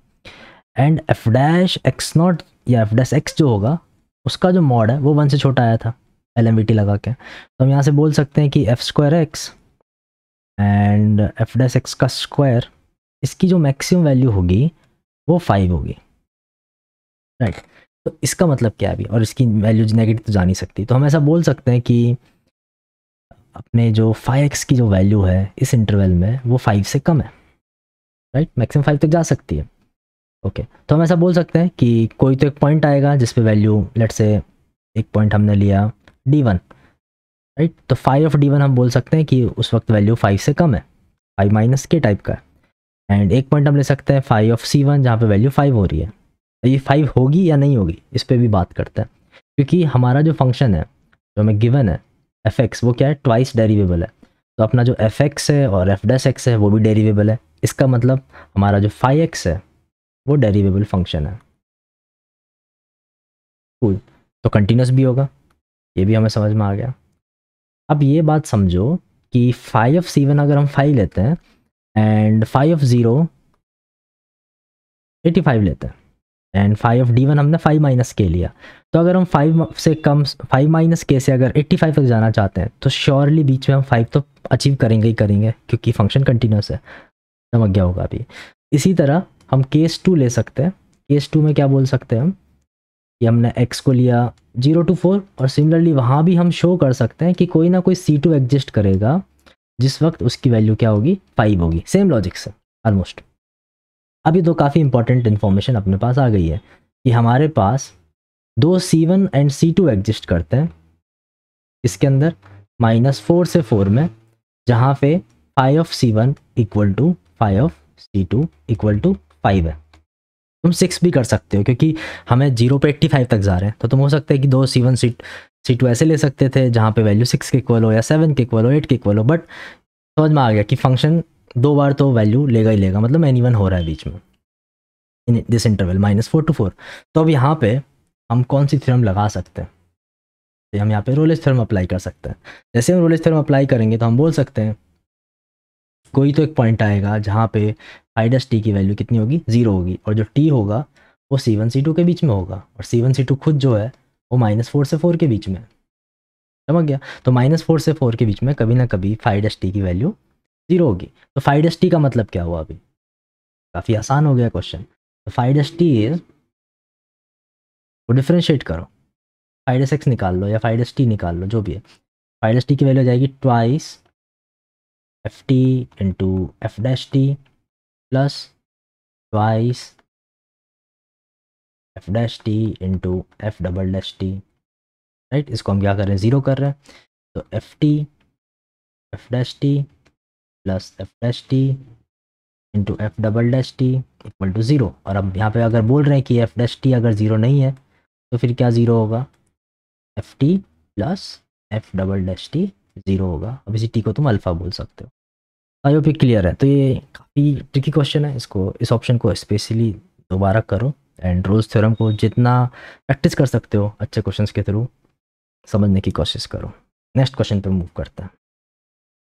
And f dash x not या एफ डैश एक्स जो होगा उसका जो मॉड है वो 1 से छोटा आया था LMVT लगा के। तो हम यहाँ से बोल सकते हैं कि F square x and f dash x का स्क्वायर, इसकी जो मैक्सिमम वैल्यू होगी वो 5 होगी, राइट। तो इसका मतलब क्या है अभी, और इसकी वैल्यू नेगेटिव तो जा नहीं सकती। तो हम ऐसा बोल सकते हैं कि अपने जो 5x की जो वैल्यू है इस इंटरवल में वो 5 से कम है, राइट। मैक्सिमम 5 तक जा सकती है। ओके, तो हम ऐसा बोल सकते हैं कि कोई तो एक पॉइंट आएगा जिस पे वैल्यू, लेट्स से एक पॉइंट हमने लिया D1, राइट। तो फाई ऑफ D1 हम बोल सकते हैं कि उस वक्त वैल्यू 5 से कम है, 5 माइनस के टाइप का है। एंड एक पॉइंट हम ले सकते हैं फाई ऑफ C1 जहाँ पे वैल्यू 5 हो रही है। ये 5 होगी या नहीं होगी इस पर भी बात करते हैं, क्योंकि हमारा जो फंक्शन है जो हमें गिवन है f(x) वो क्या है, ट्वाइस डेरिवेबल है। तो अपना जो f(x) है और f डैश x है वो भी डेरिवेबल है। इसका मतलब हमारा जो फाई x है वो डेरिवेबल फंक्शन है। कूल, तो कंटिन्यूस भी होगा, ये भी हमें समझ में आ गया। अब ये बात समझो कि फाई ऑफ C1 अगर हम 5 लेते हैं एंड फाई ऑफ 0 85 लेते हैं एंड फाई ऑफ D1 हमने 5 माइनस के लिया, तो अगर हम 5 से कम, 5 माइनस के से अगर 85 तक जाना चाहते हैं तो श्योरली बीच में हम 5 तो अचीव करेंगे ही करेंगे, क्योंकि फंक्शन कंटिन्यूस है। समझ गया होगा अभी। इसी तरह हम केस 2 ले सकते हैं। केस 2 में क्या बोल सकते हैं हम कि हमने x को लिया 0 to 4, और सिमिलरली वहाँ भी हम शो कर सकते हैं कि कोई ना कोई C2 एग्जिस्ट करेगा जिस वक्त उसकी वैल्यू क्या होगी, 5 होगी। सेम लॉजिक से ऑलमोस्ट। अभी तो काफ़ी इंपॉर्टेंट इन्फॉर्मेशन अपने पास आ गई है कि हमारे पास 2 C1 एंड C2 एग्जिस्ट करते हैं इसके अंदर -4 से 4 में, जहाँ पे phi of C1 equal to phi of C2 equal to 5 है। तुम 6 भी कर सकते हो क्योंकि हमें 0 पे 85 तक जा रहे हैं, तो तुम हो सकता है कि 2 C1 C2 ऐसे ले सकते थे जहाँ पे वैल्यू 6 के इक्वल हो या 7 के इक्वल हो, 8 के इक्वल हो। बट समझ में आ गया कि फंक्शन 2 बार तो वैल्यू लेगा ही लेगा, मतलब एनी1 हो रहा है बीच में इन दिस इंटरवल -4 to 4। तो अब यहाँ पे हम कौन सी थ्योरम लगा सकते हैं, तो हम यहाँ पे रोलेस थ्योरम अप्लाई कर सकते हैं। जैसे हम रोलेस थ्योरम अप्लाई करेंगे तो हम बोल सकते हैं कोई तो एक पॉइंट आएगा जहाँ पे फाई डैश टी की वैल्यू कितनी होगी, 0 होगी, और जो टी होगा वो C1 C2 के बीच में होगा, और C1 C2 खुद जो है वो -4 से 4 के बीच में, समझ गया। तो -4 से 4 के बीच में कभी ना कभी फाइड एस टी की वैल्यू 0 होगी। तो फाइड एस टी का मतलब क्या हुआ, अभी काफ़ी आसान हो गया क्वेश्चन। तो फाइड एस टी इज, वो डिफ्रेंशिएट करो, फाइड एस एक्स निकाल लो या फाइड एस टी निकाल लो, जो भी है। फाइड एस टी की वैल्यू आ जाएगी twice F T into F dash t plus twice F dash t into f double dash T, right. इसको हम क्या कर रहे हैं, ज़ीरो कर रहे हैं। तो f t f dash t plus f dash t into f double dash t equal to 0। और अब यहाँ पे अगर बोल रहे हैं कि एफ डैश टी अगर 0 नहीं है तो फिर क्या 0 होगा, F T plus f double dash T 0 होगा। अब इसी टी को तुम अल्फ़ा बोल सकते हो। आई होप क्लियर है। तो ये काफ़ी ट्रिकी क्वेश्चन है, इसको, इस ऑप्शन को स्पेशली दोबारा करो एंड रोल्स थ्योरम को जितना प्रैक्टिस कर सकते हो अच्छे क्वेश्चंस के थ्रू समझने की कोशिश करो। नेक्स्ट क्वेश्चन पे मूव करता है।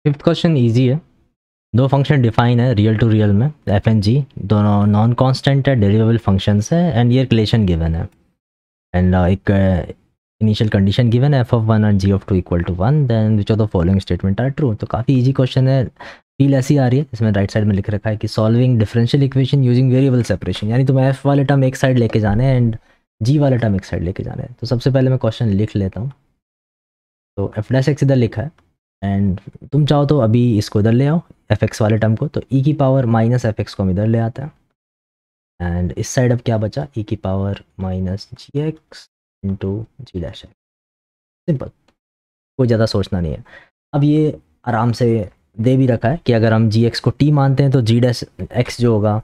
फिफ्थ क्वेश्चन इजी है। दो फंक्शन डिफाइन है रियल टू रियल में, एफ एंड जी, दोनों नॉन कांस्टेंट है, डेरिवेबल फंक्शंस है, एंड ये रिलेशन गिवन है, एंड एक इनिशियल कंडीशन गिवन है, f of 1 and g of 2 equal to 1, then which of the following statement are true. तो काफ़ी इजी क्वेश्चन है। फील ऐसी आ रही है, इसमें राइट साइड में लिख रखा है कि solving differential equation using variable separation, यानी तुम्हें एफ वाले टर्म एक साइड लेके जाने हैं एंड जी वाले टर्म एक साइड लेके जाने हैं। तो सबसे पहले मैं क्वेश्चन लिख लेता हूँ। तो एफ डैश एक्स इधर लिखा है, एंड तुम चाहो तो अभी इसको इधर ले आओ एफ एक्स वाले टर्म को, तो ई की पावर माइनस एफ एक्स को हम इधर ले आते हैं, एंड इस साइड अब क्या बचा, ई की power minus g x into जी डैश एक्स। सिंपल, कोई ज़्यादा सोचना नहीं है। अब ये आराम से दे भी रखा है कि अगर हम जी एक्स को टी मानते हैं तो जी डैश एक्स जो होगा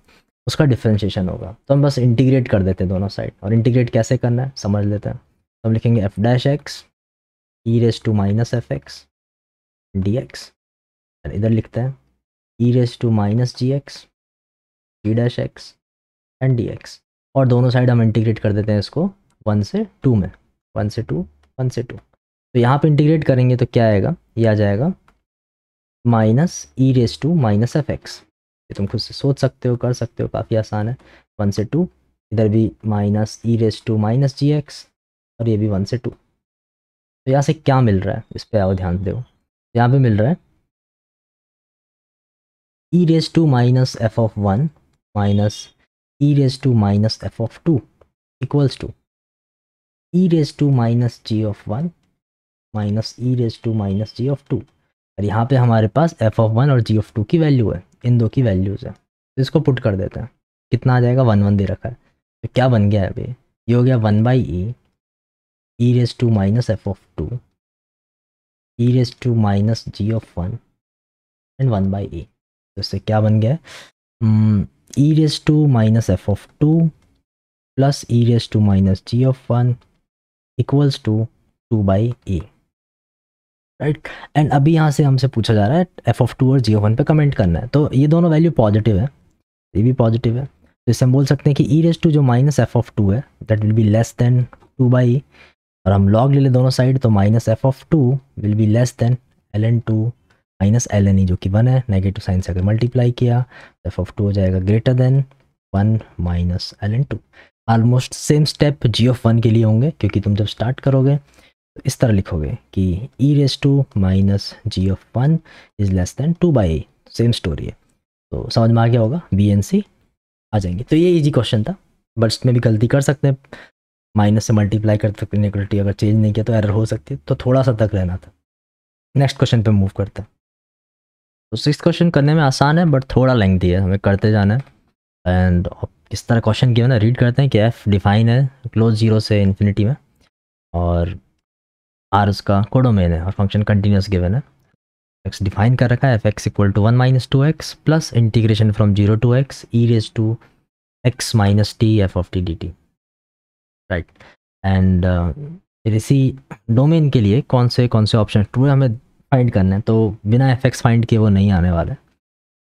उसका डिफ्रेंशिएशन होगा। तो हम बस इंटीग्रेट कर देते हैं दोनों साइड, और इंटीग्रेट कैसे करना है समझ लेते हैं। तो हम लिखेंगे f dash x e raise to minus f x d x, इधर लिखते हैं e raise to minus g x g dash x and d x, और दोनों साइड हम इंटीग्रेट कर देते हैं इसको 1 से 2 में, 1 से 2 1 से 2। तो यहाँ पे इंटीग्रेट करेंगे तो क्या आएगा, ये आ जाएगा minus e raise to minus f x. ये तुम खुद से सोच सकते हो, कर सकते हो, काफ़ी आसान है। 1 से 2, इधर भी minus e raise to minus g x, और ये भी 1 से 2। तो यहाँ से क्या मिल रहा है, इस पर आओ ध्यान दो। यहाँ पे मिल रहा है e raise to minus f of 1 minus e raise to minus f of 2 equals to e raise to minus g of 1 minus e raise to minus g of 2। और यहाँ पे हमारे पास एफ ऑफ 1 और जी ऑफ 2 की value है, इन दो की values है। तो इसको पुट कर देते हैं, कितना आ जाएगा, 1 1 दे रखा है। तो क्या बन गया है अभी, ये हो गया 1 by e raise to minus f of 2 e raise to minus g of 1 and 1 by e. तो इससे क्या बन गया, e raise to minus f of 2 plus e raise to minus g of 1 equals to 2 by e, right. And अभी यहाँ से हमसे पूछा जा रहा है एफ ऑफ 2 और जी ऑफ 1 पे कमेंट करना है। तो ये दोनों वैल्यू पॉजिटिव है, ये भी पॉजिटिव है, तो इससे हम बोल सकते हैं कि ई रेस टू जो माइनस एफ ऑफ 2 है that will be less than 2 by, और हम लॉग ले लें दोनों साइड, तो minus f of 2 will be less than l N 2 minus L n e, जो कि 1 है। नेगेटिव साइन से अगर मल्टीप्लाई किया तो एफ ऑफ 2 हो जाएगा greater than 1 minus L N 2। Almost same step G of 1 के लिए होंगे, क्योंकि तुम जब स्टार्ट करोगे तो इस तरह लिखोगे कि e raise to minus g of 1 is less than 2 by, same story है। तो समझ में आ गया होगा, बी एन सी आ जाएंगे। तो ये इजी क्वेश्चन था, बट इसमें भी गलती कर सकते हैं, माइनस से मल्टीप्लाई करते इक्वलिटी अगर चेंज नहीं किया तो एरर हो सकती है, तो थोड़ा सा तक रहना था। नेक्स्ट क्वेश्चन पे मूव करते हैं। तो सिक्स्थ क्वेश्चन करने में आसान है बट थोड़ा लेंथी है, हमें करते जाना है। एंड किस तरह क्वेश्चन गिवन है रीड करते हैं कि एफ डिफाइन है क्लोज 0 से इन्फिनिटी में, और आर उसका कोडोमेन है, और फंक्शन कंटिन्यूस गिवन है। एक्स डिफाइन कर रखा है f x equal to 1 minus 2x plus integration from 0 to x e raise to x minus t f of t d t, right. And फिर इसी domain के लिए कौन से ऑप्शन ट्रू है हमें फाइंड करना है, तो बिना एफ एक्स फाइंड किए वो नहीं आने वाला है।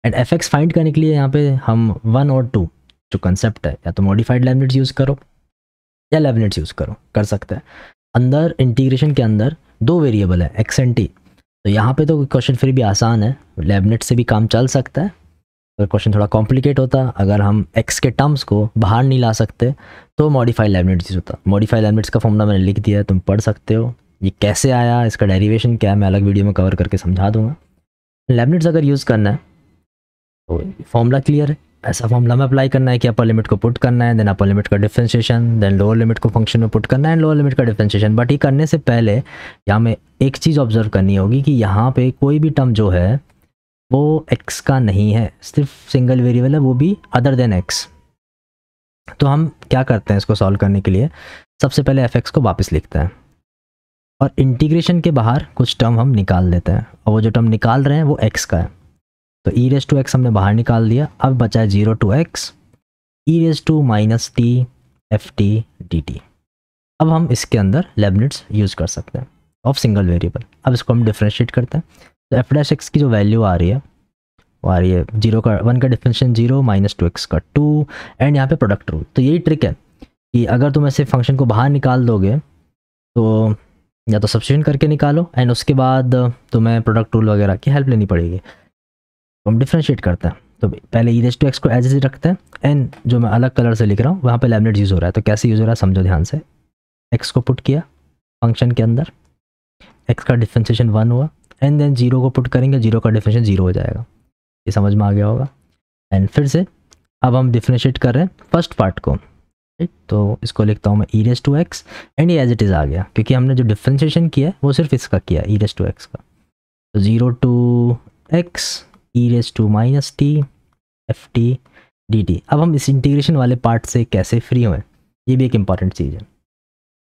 एंड एफ एक्स फाइंड करने के लिए यहाँ पे हम 1 और 2 जो कंसेप्ट है, या तो मॉडिफाइड लेबनिट्स यूज़ करो या लेबनिट्स यूज़ करो, कर सकते हैं। अंदर इंटीग्रेशन के अंदर 2 वेरिएबल है एक्स एंड टी, तो यहाँ पे तो क्वेश्चन फिर भी आसान है, लेबनिट्स से भी काम चल सकता है। अगर क्वेश्चन थोड़ा कॉम्प्लिकेट होता, अगर हम x के टर्म्स को बाहर नहीं ला सकते, तो मॉडिफाइड लेibniz होता। मॉडिफाइड लेibniz का फॉर्मूला मैंने लिख दिया है, तुम पढ़ सकते हो। ये कैसे आया, इसका डेरिवेशन क्या है, मैं अलग वीडियो में कवर करके समझा दूंगा। लेibniz अगर यूज़ करना है तो फॉर्मूला क्लियर है, ऐसा फॉर्मूला में अप्लाई करना है कि अपर लिमिट को पुट करना है, देन अपर लिमिट का डिफरेंशिएशन, देन लोअर लिमिट को फंक्शन में पुट करना है, लोअर लिमिट का डिफरेंशिएशन। बट ये करने से पहले यहाँ में एक चीज़ ऑब्जर्व करनी होगी कि यहाँ पे कोई भी टर्म जो है वो x का नहीं है, सिर्फ सिंगल वेरिएबल है, वो भी अदर देन x। तो हम क्या करते हैं इसको सॉल्व करने के लिए, सबसे पहले fx को वापस लिखते हैं और इंटीग्रेशन के बाहर कुछ टर्म हम निकाल देते हैं, और वो जो टर्म निकाल रहे हैं वो x का है। तो e रेज़ टू x हमने बाहर निकाल दिया, अब बचा है 0 to x e raise to minus t ft dt। अब हम इसके अंदर लेibniz यूज़ कर सकते हैं ऑफ सिंगल वेरिएबल। अब इसको हम डिफ्रेंशिएट करते हैं, तो एफ डैश एक्स की जो वैल्यू आ रही है वो आ रही है 0 का 1 का डिफरेंशिएशन 0 माइनस 2x का 2 एंड यहाँ पे प्रोडक्ट रूल। तो यही ट्रिक है कि अगर तुम ऐसे फंक्शन को बाहर निकाल दोगे तो या तो सब्स्टिट्यूशन करके निकालो एंड उसके बाद तुम्हें प्रोडक्ट रूल वगैरह की हेल्प लेनी पड़ेगी। तो हम डिफ्रेंशिएट करते हैं, तो पहले ई रेज़ टू एक्स को एज इज रखते हैं एंड जो मैं अलग कलर से लिख रहा हूँ वहाँ पे लेibniz यूज़ हो रहा है। तो कैसे यूज़ हो रहा है समझो ध्यान से। एक्स को पुट किया फंक्शन के अंदर, एक्स का डिफरेंशिएशन 1 हुआ एंड देन 0 को पुट करेंगे, 0 का डिफरेंशिएशन 0 हो जाएगा। ये समझ में आ गया होगा। एंड फिर से अब हम डिफरेंशिएट कर रहे हैं फर्स्ट पार्ट को, ठीक। तो इसको लिखता हूँ मैं e raise to x and ये एज इट इज़ आ गया, क्योंकि हमने जो डिफरेंशिएशन किया है वो सिर्फ इसका किया ई रेज़ टू एक्स का। तो 0 to x e raise to minus t f t d t. अब हम इस इंटीग्रेशन वाले पार्ट से कैसे फ्री हुए, ये भी एक इंपॉर्टेंट चीज़ है,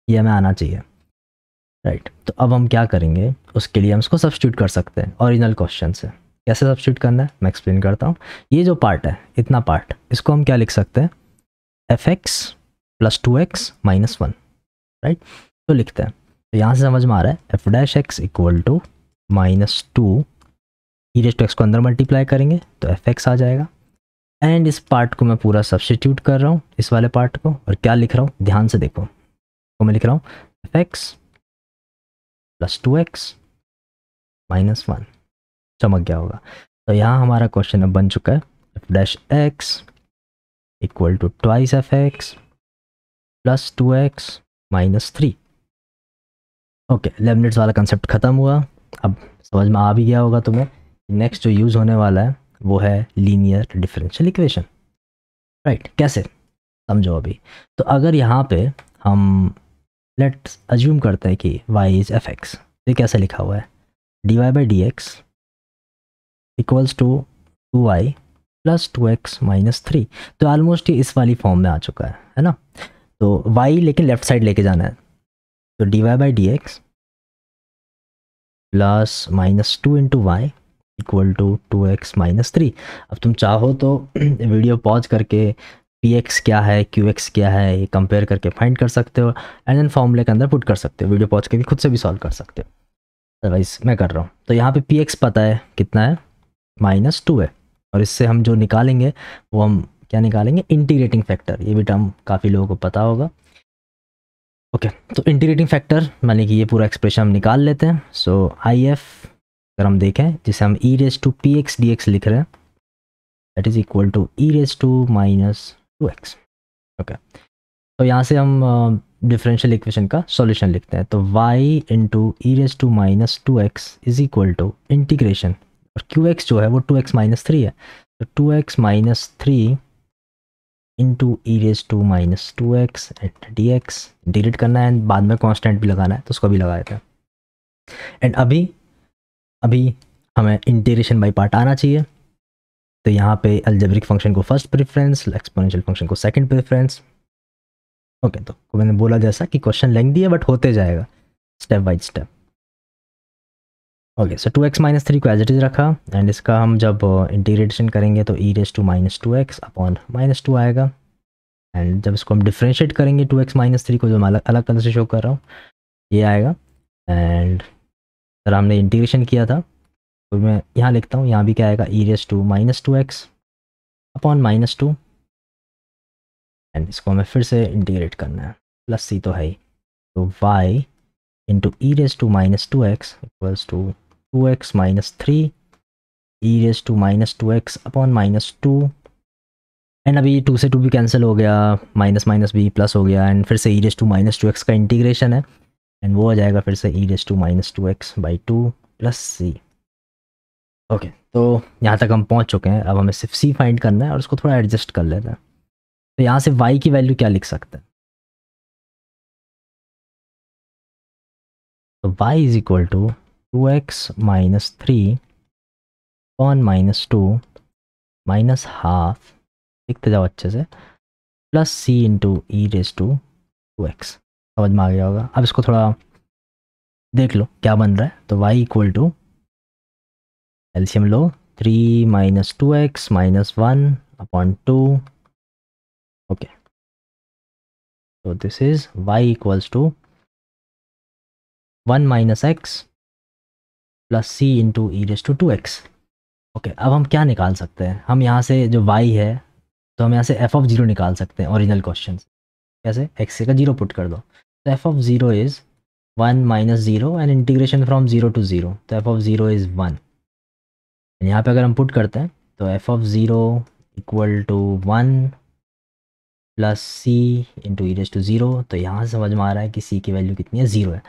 ये हमें आना चाहिए, राइट। तो अब हम क्या करेंगे, उसके लिए हम इसको सब्स्टिट्यूट कर सकते हैं ओरिजिनल क्वेश्चन से। कैसे सब्स्टिट्यूट करना है मैं एक्सप्लेन करता हूँ। ये जो पार्ट है, इतना पार्ट, इसको हम क्या लिख सकते हैं, F x plus 2x minus 1, right. तो लिखते हैं, तो यहाँ से समझ में आ रहा है f dash x equal to minus 2 e raise to x को अंदर मल्टीप्लाई करेंगे तो एफ एक्स आ जाएगा। एंड इस पार्ट को मैं पूरा सब्स्टिट्यूट कर रहा हूँ, इस वाले पार्ट को, और क्या लिख रहा हूँ ध्यान से देखो। तो मैं लिख रहा हूँ F x plus 2x minus 1, चमक गया होगा। तो यहाँ हमारा क्वेश्चन अब बन चुका है f dash x equal to twice f x plus 2x minus 3। Okay, लेibniz वाला कंसेप्ट ख़त्म हुआ। अब समझ में आ भी गया होगा तुम्हें, नेक्स्ट जो यूज़ होने वाला है वो है लीनियर डिफरेंशियल इक्वेशन, राइट। कैसे समझो अभी। तो अगर यहाँ पे हम लेट्स अज्यूम करते हैं कि y इज़ एफ एक्स, ये कैसे लिखा हुआ है, dy by d x equals to 2y plus 2x minus 3। तो ऑलमोस्ट ये इस वाली फॉर्म में आ चुका है ना। तो y लेकिन लेफ्ट साइड लेके जाना है, तो dy by d x plus minus 2 into y equal to 2x minus 3। अब तुम चाहो तो वीडियो पॉज करके px क्या है qx क्या है ये कंपेयर करके फाइंड कर सकते हो एंड देन फॉर्मूले के अंदर पुट कर सकते हो, वीडियो पॉज करके खुद से भी सॉल्व कर सकते हो, अदरवाइज मैं कर रहा हूँ। तो यहाँ पे px पता है कितना है, माइनस 2 है, और इससे हम जो निकालेंगे वो हम क्या निकालेंगे, इंटीग्रेटिंग फैक्टर। ये भी टर्म काफ़ी लोगों को पता होगा। ओके, तो इंटीग्रेटिंग फैक्टर माने कि ये पूरा एक्सप्रेशन हम निकाल लेते हैं। सो आई एफ अगर हम देखें, जिसे हम e raise to p x d x लिख रहे हैं, that is equal to e raise to minus 2x। Okay, तो यहाँ से हम डिफरेंशियल इक्वेशन का सॉल्यूशन लिखते हैं। तो y into e raise to minus 2x is equal to integration, और qx जो है वो 2x माइनस 3 है, तो 2x minus 3 into e raise to minus 2x and d x. Integrate करना है एंड बाद में कांस्टेंट भी लगाना है, तो उसको भी लगा देते हैं। एंड अभी हमें इंटीग्रेशन बाई पार्ट आना चाहिए। तो यहाँ पे अलजेब्रिक फंक्शन को फर्स्ट प्रेफरेंस, एक्सपोनेंशियल फंक्शन को सेकंड प्रेफरेंस। ओके, तो मैंने बोला जैसा कि क्वेश्चन लेंथी है बट होते जाएगा step by step. Okay, so 2x minus 3 को एज इट इज़ रखा एंड इसका हम जब इंटीग्रेशन करेंगे तो e raise to minus 2x upon minus 2 आएगा। एंड जब इसको हम डिफ्रेंशिएट करेंगे 2x माइनस 3 को, जो मैं अलग कलर से शो कर रहा हूँ, ये आएगा। एंड सर हमने इंटीग्रेशन किया था, तो मैं यहाँ लिखता हूँ, यहाँ भी क्या आएगा, e raise to minus 2x upon minus 2। And इसको हमें फिर से इंटीग्रेट करना है, प्लस c तो है ही, तो y into e raise to minus 2x equals to 2x minus 3 e raise to minus 2x upon minus 2, and अभी 2 से 2 भी कैंसिल हो गया, माइनस माइनस भी प्लस हो गया, एंड फिर से e raise to minus 2x का इंटीग्रेशन है, एंड वो आ जाएगा फिर से e raise to minus 2x by 2 plus c. Okay, तो यहाँ तक हम पहुँच चुके हैं। अब हमें सिर्फ सी फाइंड करना है और उसको थोड़ा एडजस्ट कर लेते हैं। तो यहाँ से y की वैल्यू क्या लिख सकते हैं? तो y is equal to 2x minus 3 upon minus 2 minus half, लिखते जाओ अच्छे से, plus c into e raise to 2x। समझ में आ गया होगा। अब इसको थोड़ा देख लो क्या बन रहा है। तो y इक्वल टू एलसीएम लो, 3 minus 2x minus 1 upon 2। Okay, so this is y equals to 1 minus x plus c into e raised to 2x। Okay, अब हम क्या निकाल सकते हैं? हम यहाँ से जो y है, तो हम यहाँ से f of 0 निकाल सकते हैं ओरिजिनल क्वेश्चन से। कैसे? x का 0 पुट कर दो, तो f of 0 is 1 minus 0 and integration from 0 to 0, तो f of 0 इज़ 1। यहाँ पे अगर हम पुट करते हैं तो f of 0 equal to 1 plus c into e raise to 0। तो यहाँ से समझ में आ रहा है कि सी की वैल्यू कितनी है, 0 है।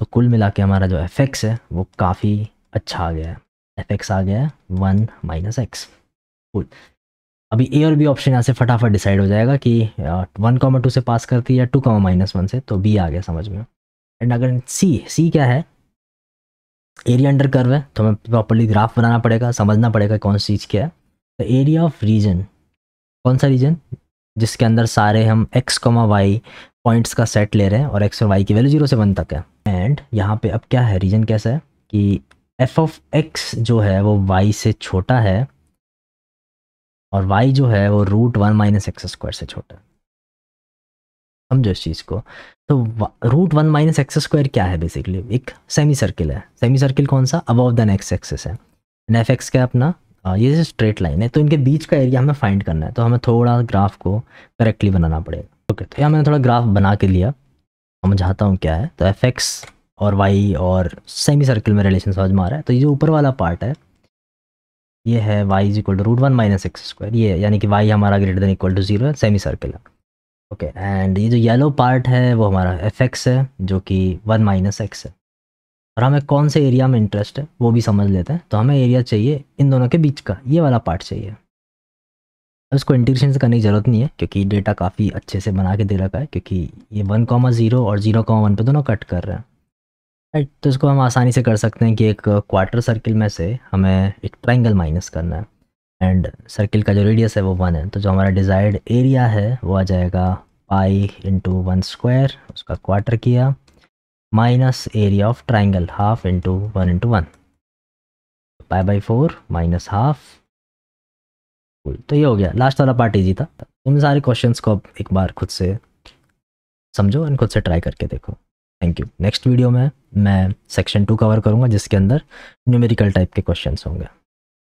तो कुल मिला के हमारा जो एफ एक्स है वो काफ़ी अच्छा आ गया है। एफ एक्स आ गया है 1 माइनस एक्स। कुल अभी ए और बी ऑप्शन यहाँ से फटाफट डिसाइड हो जाएगा कि 1,2 से पास करती है या 2,-1 से, तो बी आ गया समझ में। एंड अगर सी क्या है, एरिया अंडर कर्व है, तो हमें प्रॉपर्ली ग्राफ बनाना पड़ेगा, समझना पड़ेगा कौन सी चीज़ क्या है। तो एरिया ऑफ रीजन, कौन सा रीजन? जिसके अंदर सारे हम x, y पॉइंट्स का सेट ले रहे हैं और x और y की वैल्यू 0 से 1 तक है। एंड यहाँ पे अब क्या है, रीजन कैसा है कि f ऑफ x जो है वो y से छोटा है और y जो है वो √1 माइनस एक्स स्क्वायर से छोटा है। समझो इस चीज़ को। तो √1 माइनस एक्स स्क्वायर क्या है? बेसिकली एक सेमी सर्किल है। सेमी सर्किल कौन सा? अबव दैन एक्स एक्सिस है। एंड एफ एक्स क्या अपना, ये स्ट्रेट लाइन है, तो इनके बीच का एरिया हमें फाइंड करना है। तो हमें थोड़ा ग्राफ को करेक्टली बनाना पड़ेगा। ओके, तो यहाँ मैंने थोड़ा ग्राफ बना के लिया, मैं चाहता हूँ क्या है। तो एफ एक्स और वाई और सेमी सर्किल में रिलेशन समझ में आ रहा है। तो ये जो ऊपर वाला पार्ट है ये है y is equal to √1 minus x square, ये यानी कि y हमारा ग्रेटर देन इक्वल टू 0 है, सेमी सर्किल है। ओके, एंड ये जो येलो पार्ट है वो हमारा एफ एक्स है जो कि 1 माइनस एक्स है। और हमें कौन से एरिया में इंटरेस्ट है वो भी समझ लेते हैं। तो हमें एरिया चाहिए इन दोनों के बीच का, ये वाला पार्ट चाहिए। अब इसको इंटीग्रेशन से करने की ज़रूरत नहीं है क्योंकि डेटा काफ़ी अच्छे से बना के दे रखा है, क्योंकि ये 1,0 और 0,1 पे दोनों कट कर रहे हैं, राइट। तो इसको हम आसानी से कर सकते हैं कि एक क्वार्टर सर्किल में से हमें एक ट्रायंगल माइनस करना है एंड सर्किल का जो रेडियस है वो 1 है। तो जो हमारा डिज़ायर्ड एरिया है वो आ जाएगा पाई इंटू 1 स्क्वायर, उसका क्वार्टर किया, minus area of triangle half into 1 into 1, pi by 4 minus half. तो ये हो गया, लास्ट वाला पार्ट इजी था। इन सारे क्वेश्चंस को अब एक बार खुद से समझो और खुद से ट्राई करके देखो। Thank you. नेक्स्ट वीडियो में मैं सेक्शन 2 कवर करूँगा जिसके अंदर न्यूमेरिकल टाइप के क्वेश्चंस होंगे।